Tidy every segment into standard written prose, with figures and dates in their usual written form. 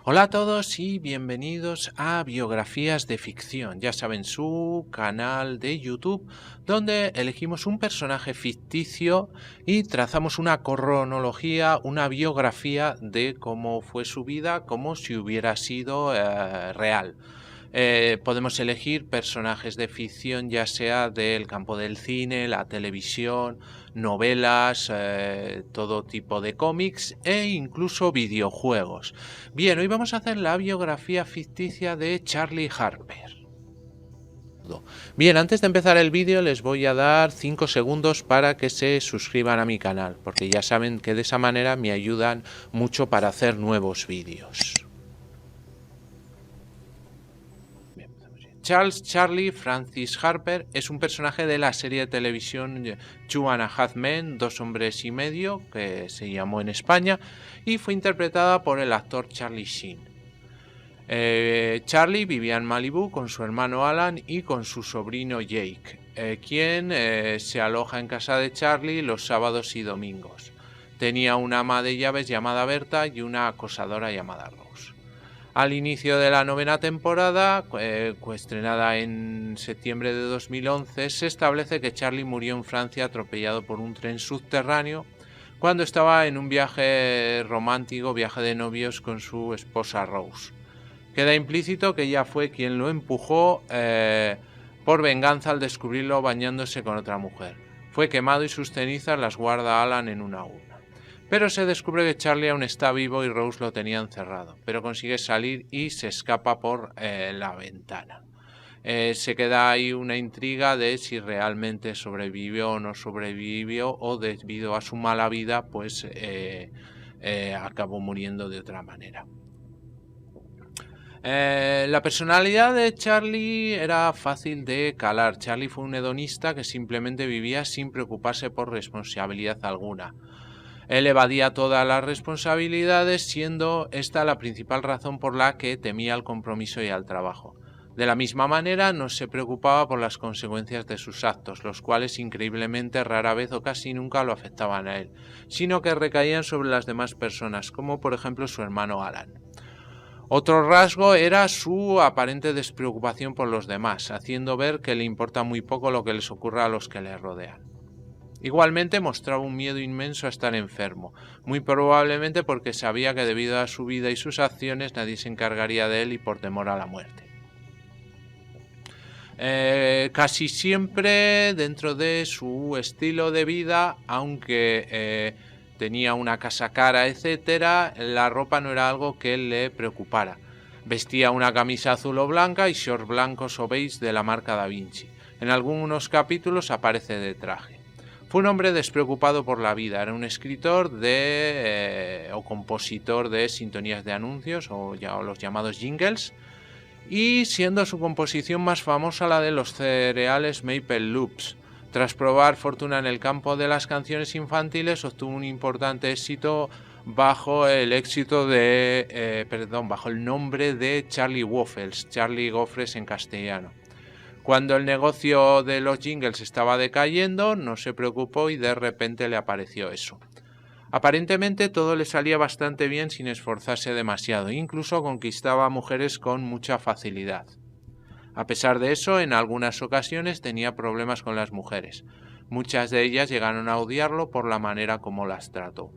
Hola a todos y bienvenidos a Biografías de Ficción, ya saben, su canal de YouTube, donde elegimos un personaje ficticio y trazamos una cronología, una biografía de cómo fue su vida, como si hubiera sido real. Podemos elegir personajes de ficción, ya sea del campo del cine, la televisión, novelas, todo tipo de cómics e incluso videojuegos. Bien, hoy vamos a hacer la biografía ficticia de Charlie Harper. Bien, antes de empezar el vídeo les voy a dar 5 segundos para que se suscriban a mi canal, porque ya saben que de esa manera me ayudan mucho para hacer nuevos vídeos. Charlie Francis Harper es un personaje de la serie de televisión Two and a Half Men, Dos Hombres y Medio, que se llamó en España, y fue interpretada por el actor Charlie Sheen. Charlie vivía en Malibú con su hermano Alan y con su sobrino Jake, quien se aloja en casa de Charlie los sábados y domingos. Tenía una ama de llaves llamada Berta y una acosadora llamada Rose. Al inicio de la 9ª temporada, estrenada en septiembre de 2011, se establece que Charlie murió en Francia atropellado por un tren subterráneo cuando estaba en un viaje romántico, viaje de novios con su esposa Rose. Queda implícito que ella fue quien lo empujó por venganza al descubrirlo bañándose con otra mujer. Fue quemado y sus cenizas las guarda Alan en una urna. Pero se descubre que Charlie aún está vivo y Rose lo tenía encerrado, pero consigue salir y se escapa por la ventana. Se queda ahí una intriga de si realmente sobrevivió o no sobrevivió, o debido a su mala vida pues acabó muriendo de otra manera. La personalidad de Charlie era fácil de calar. Charlie fue un hedonista que simplemente vivía sin preocuparse por responsabilidad alguna. Él evadía todas las responsabilidades, siendo esta la principal razón por la que temía el compromiso y al trabajo. De la misma manera, no se preocupaba por las consecuencias de sus actos, los cuales increíblemente rara vez o casi nunca lo afectaban a él, sino que recaían sobre las demás personas, como por ejemplo su hermano Alan. Otro rasgo era su aparente despreocupación por los demás, haciendo ver que le importa muy poco lo que les ocurra a los que le rodean. Igualmente mostraba un miedo inmenso a estar enfermo, muy probablemente porque sabía que debido a su vida y sus acciones nadie se encargaría de él y por temor a la muerte. Casi siempre dentro de su estilo de vida, aunque tenía una casa cara, etcétera, la ropa no era algo que le preocupara. Vestía una camisa azul o blanca y shorts blancos o beige de la marca Da Vinci. En algunos capítulos aparece de traje. Fue un hombre despreocupado por la vida. Era un escritor o compositor de sintonías de anuncios o los llamados jingles, y siendo su composición más famosa la de los cereales Maple Loops. Tras probar fortuna en el campo de las canciones infantiles, obtuvo un importante éxito bajo el nombre de Charlie Waffles, Charlie Gofres en castellano. Cuando el negocio de los jingles estaba decayendo, no se preocupó y de repente le apareció eso. Aparentemente todo le salía bastante bien sin esforzarse demasiado, incluso conquistaba a mujeres con mucha facilidad. A pesar de eso, en algunas ocasiones tenía problemas con las mujeres. Muchas de ellas llegaron a odiarlo por la manera como las trató.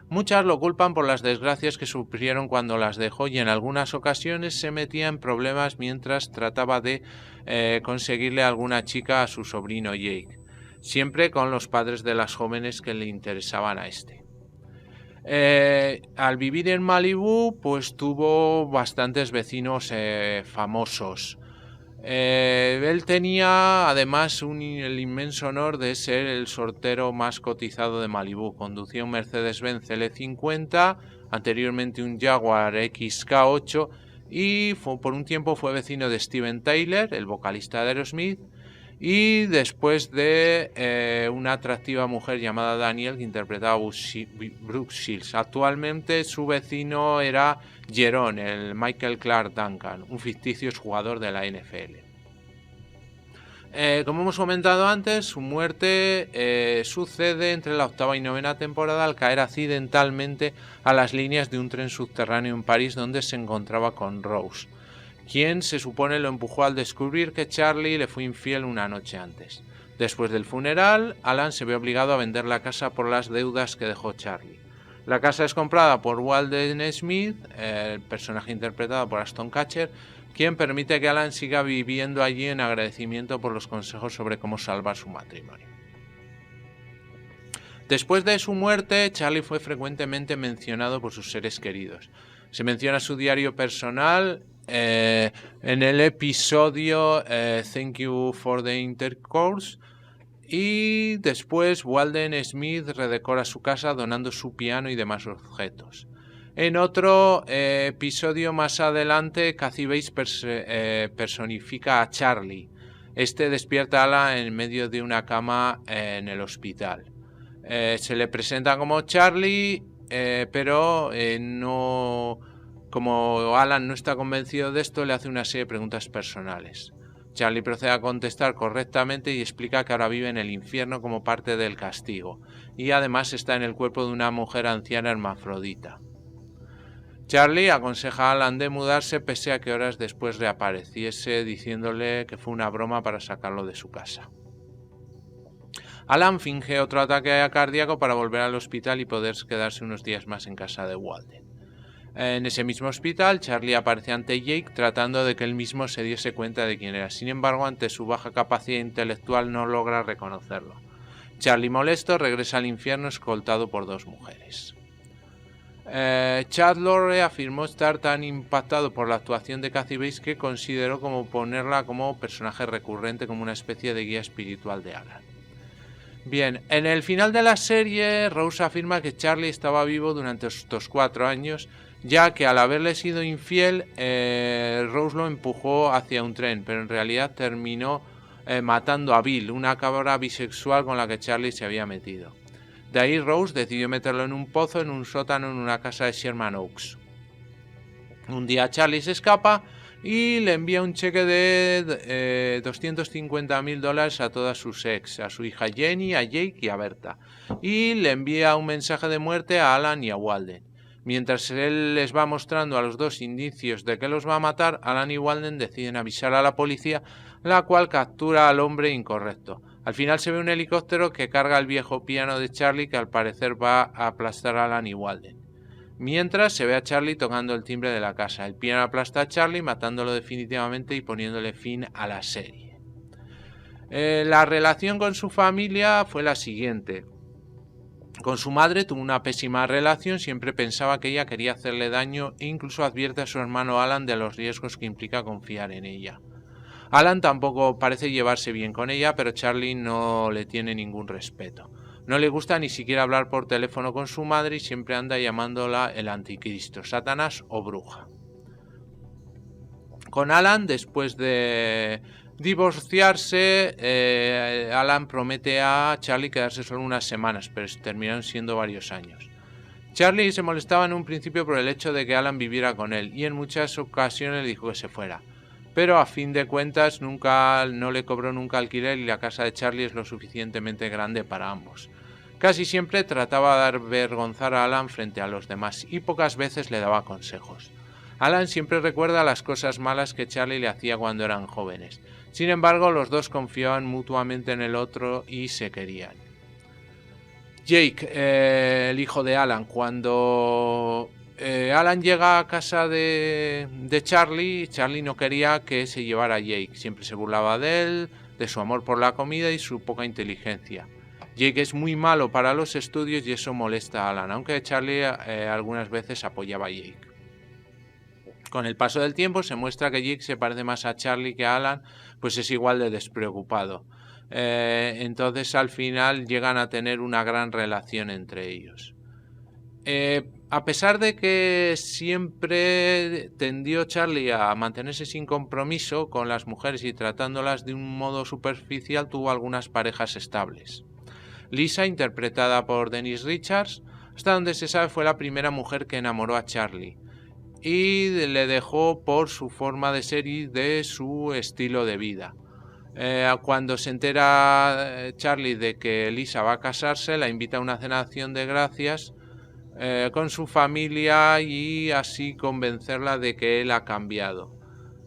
Muchas lo culpan por las desgracias que sufrieron cuando las dejó y en algunas ocasiones se metía en problemas mientras trataba de conseguirle alguna chica a su sobrino Jake, siempre con los padres de las jóvenes que le interesaban a este. Al vivir en Malibú, pues tuvo bastantes vecinos famosos. Él tenía además el inmenso honor de ser el soltero más cotizado de Malibú. Conducía un Mercedes-Benz L50, anteriormente un Jaguar XK8, y por un tiempo fue vecino de Steven Tyler, el vocalista de Aerosmith, y después de una atractiva mujer llamada Daniel que interpretaba a Brooke Shields. Actualmente su vecino era Jerome, el Michael Clark Duncan, un ficticio jugador de la NFL. Como hemos comentado antes, su muerte sucede entre la 8ª y 9ª temporada al caer accidentalmente a las líneas de un tren subterráneo en París donde se encontraba con Rose, quien se supone lo empujó al descubrir que Charlie le fue infiel una noche antes. Después del funeral, Alan se ve obligado a vender la casa por las deudas que dejó Charlie. La casa es comprada por Walden Smith, el personaje interpretado por Ashton Kutcher, quien permite que Alan siga viviendo allí en agradecimiento por los consejos sobre cómo salvar su matrimonio. Después de su muerte, Charlie fue frecuentemente mencionado por sus seres queridos. Se menciona su diario personal en el episodio Thank You for the Intercourse, y después Walden Smith redecora su casa donando su piano y demás objetos. En otro episodio más adelante, Kathy Bates personifica a Charlie. Este despierta a Alan en medio de una cama en el hospital. Se le presenta como Charlie, pero no, como Alan no está convencido de esto, le hace una serie de preguntas personales. Charlie procede a contestar correctamente y explica que ahora vive en el infierno como parte del castigo, y además está en el cuerpo de una mujer anciana hermafrodita. Charlie aconseja a Alan de mudarse pese a que horas después reapareciese, diciéndole que fue una broma para sacarlo de su casa. Alan finge otro ataque cardíaco para volver al hospital y poder quedarse unos días más en casa de Walden. En ese mismo hospital, Charlie aparece ante Jake tratando de que él mismo se diese cuenta de quién era. Sin embargo, ante su baja capacidad intelectual no logra reconocerlo. Charlie, molesto, regresa al infierno escoltado por 2 mujeres. Chad Lorre afirmó estar tan impactado por la actuación de Kathy Bates que consideró como ponerla como personaje recurrente, como una especie de guía espiritual de Alan. Bien, en el final de la serie, Rose afirma que Charlie estaba vivo durante estos 4 años, ya que al haberle sido infiel, Rose lo empujó hacia un tren, pero en realidad terminó matando a Bill, una cabra bisexual con la que Charlie se había metido. De ahí Rose decidió meterlo en un pozo, en un sótano, en una casa de Sherman Oaks. Un día Charlie se escapa y le envía un cheque de $250,000 a todas sus ex, a su hija Jenny, a Jake y a Berta. Y le envía un mensaje de muerte a Alan y a Walden. Mientras él les va mostrando a los 2 indicios de que los va a matar, Alan y Walden deciden avisar a la policía, la cual captura al hombre incorrecto. Al final se ve un helicóptero que carga el viejo piano de Charlie, que al parecer va a aplastar a Alan y Walden. Mientras se ve a Charlie tocando el timbre de la casa. El piano aplasta a Charlie, matándolo definitivamente y poniéndole fin a la serie. La relación con su familia fue la siguiente. Con su madre tuvo una pésima relación, siempre pensaba que ella quería hacerle daño e incluso advierte a su hermano Alan de los riesgos que implica confiar en ella. Alan tampoco parece llevarse bien con ella, pero Charlie no le tiene ningún respeto. No le gusta ni siquiera hablar por teléfono con su madre y siempre anda llamándola el anticristo, Satanás o bruja. Con Alan, después de divorciarse, Alan promete a Charlie quedarse solo unas semanas, pero terminaron siendo varios años. Charlie se molestaba en un principio por el hecho de que Alan viviera con él y en muchas ocasiones le dijo que se fuera. Pero a fin de cuentas no le cobró nunca alquiler y la casa de Charlie es lo suficientemente grande para ambos. Casi siempre trataba de avergonzar a Alan frente a los demás y pocas veces le daba consejos. Alan siempre recuerda las cosas malas que Charlie le hacía cuando eran jóvenes. Sin embargo, los 2 confiaban mutuamente en el otro y se querían. Jake, el hijo de Alan, cuando Alan llega a casa de Charlie, Charlie no quería que se llevara a Jake. Siempre se burlaba de él, de su amor por la comida y su poca inteligencia. Jake es muy malo para los estudios y eso molesta a Alan, aunque Charlie algunas veces apoyaba a Jake. Con el paso del tiempo se muestra que Jake se parece más a Charlie que a Alan, pues es igual de despreocupado. Entonces al final llegan a tener una gran relación entre ellos. A pesar de que siempre tendió Charlie a mantenerse sin compromiso con las mujeres y tratándolas de un modo superficial, tuvo algunas parejas estables. Lisa, interpretada por Denise Richards, hasta donde se sabe fue la primera mujer que enamoró a Charlie y le dejó por su forma de ser y de su estilo de vida. Cuando se entera Charlie de que Lisa va a casarse, la invita a una cena de acción de gracias con su familia y así convencerla de que él ha cambiado.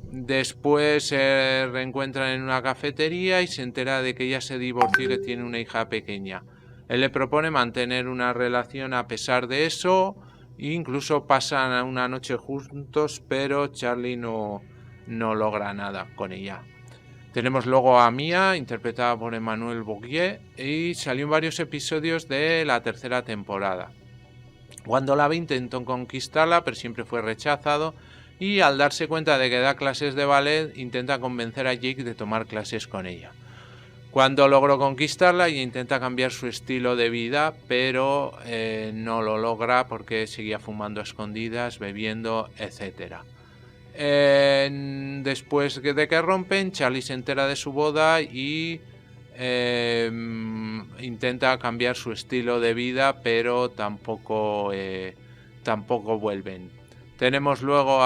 Después se reencuentran en una cafetería y se entera de que ella se divorció y que tiene una hija pequeña. Él le propone mantener una relación a pesar de eso, e incluso pasan una noche juntos, pero Charlie no logra nada con ella. Tenemos luego a Mia, interpretada por Emmanuelle Bouguier, y salió en varios episodios de la tercera temporada. Cuando la ve intentó conquistarla, pero siempre fue rechazado, y al darse cuenta de que da clases de ballet, intenta convencer a Jake de tomar clases con ella. Cuando logró conquistarla, ella intenta cambiar su estilo de vida, pero no lo logra porque seguía fumando a escondidas, bebiendo, etc. Después de que rompen, Charlie se entera de su boda y intenta cambiar su estilo de vida, pero tampoco vuelven. Tenemos luego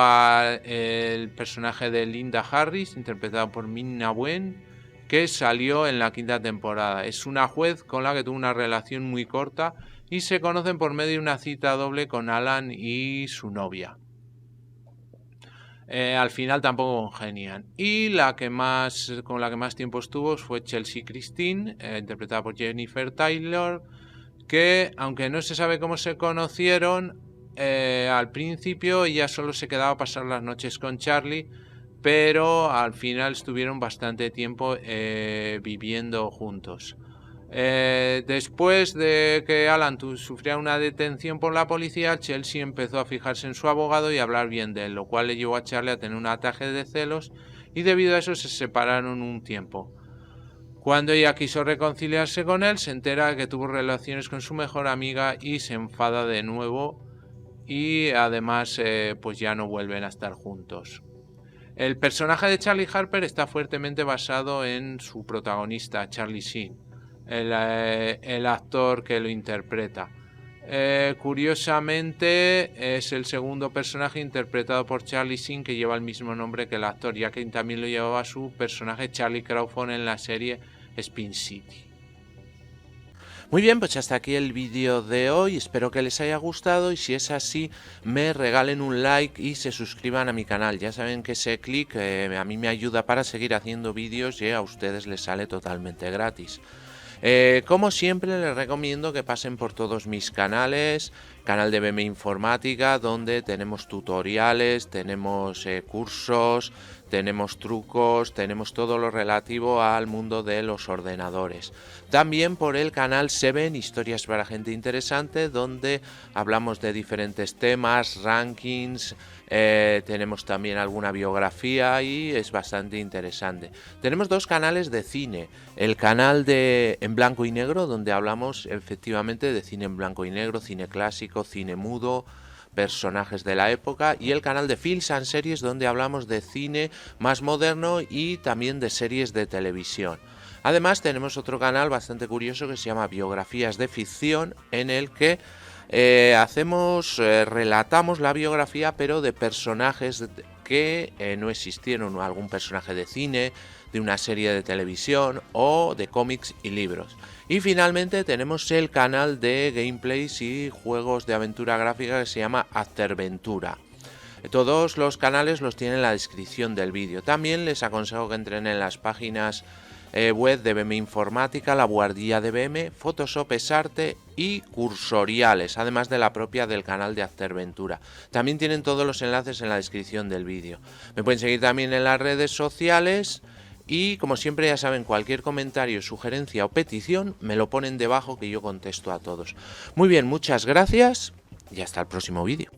el personaje de Linda Harris, interpretada por Ming-Na Wen, que salió en la quinta temporada. Es una juez con la que tuvo una relación muy corta y se conocen por medio de una cita doble con Alan y su novia. Al final tampoco congenian. Y con la que más tiempo estuvo fue Chelsea Christine, interpretada por Jennifer Taylor, que aunque no se sabe cómo se conocieron, al principio ella solo se quedaba a pasar las noches con Charlie, pero al final estuvieron bastante tiempo viviendo juntos. Después de que Alan sufriera una detención por la policía, Chelsea empezó a fijarse en su abogado y a hablar bien de él, lo cual le llevó a Charlie a tener un ataque de celos y debido a eso se separaron un tiempo. Cuando ella quiso reconciliarse con él, se entera de que tuvo relaciones con su mejor amiga y se enfada de nuevo y además pues ya no vuelven a estar juntos. El personaje de Charlie Harper está fuertemente basado en su protagonista, Charlie Sheen, el actor que lo interpreta. Curiosamente es el segundo personaje interpretado por Charlie Sheen que lleva el mismo nombre que el actor, ya que también lo llevaba su personaje Charlie Crawford en la serie Spin City. Muy bien, pues hasta aquí el vídeo de hoy, espero que les haya gustado y si es así me regalen un like y se suscriban a mi canal. Ya saben que ese clic a mí me ayuda para seguir haciendo vídeos y a ustedes les sale totalmente gratis. Como siempre les recomiendo que pasen por todos mis canales, canal de BM Informática donde tenemos tutoriales, tenemos cursos, tenemos trucos, tenemos todo lo relativo al mundo de los ordenadores. También por el canal 7 Historias para Gente Interesante donde hablamos de diferentes temas, rankings, tenemos también alguna biografía y es bastante interesante. Tenemos dos canales de cine, el canal de En Blanco y Negro donde hablamos efectivamente de cine en blanco y negro, cine clásico, cine mudo, personajes de la época, y el canal de Films and Series donde hablamos de cine más moderno y también de series de televisión. Además tenemos otro canal bastante curioso que se llama Biografías de Ficción en el que relatamos la biografía pero de personajes que no existieron, algún personaje de cine, de una serie de televisión o de cómics y libros. Y finalmente tenemos el canal de gameplays y juegos de aventura gráfica que se llama Afterventura. Todos los canales los tienen en la descripción del vídeo. También les aconsejo que entren en las páginas web de BM Informática, La Buhardilla de BM, Photoshop es Arte y Cursoriales, además de la propia del canal de Afterventura. También tienen todos los enlaces en la descripción del vídeo. Me pueden seguir también en las redes sociales y como siempre ya saben, cualquier comentario, sugerencia o petición me lo ponen debajo que yo contesto a todos. Muy bien, muchas gracias y hasta el próximo vídeo.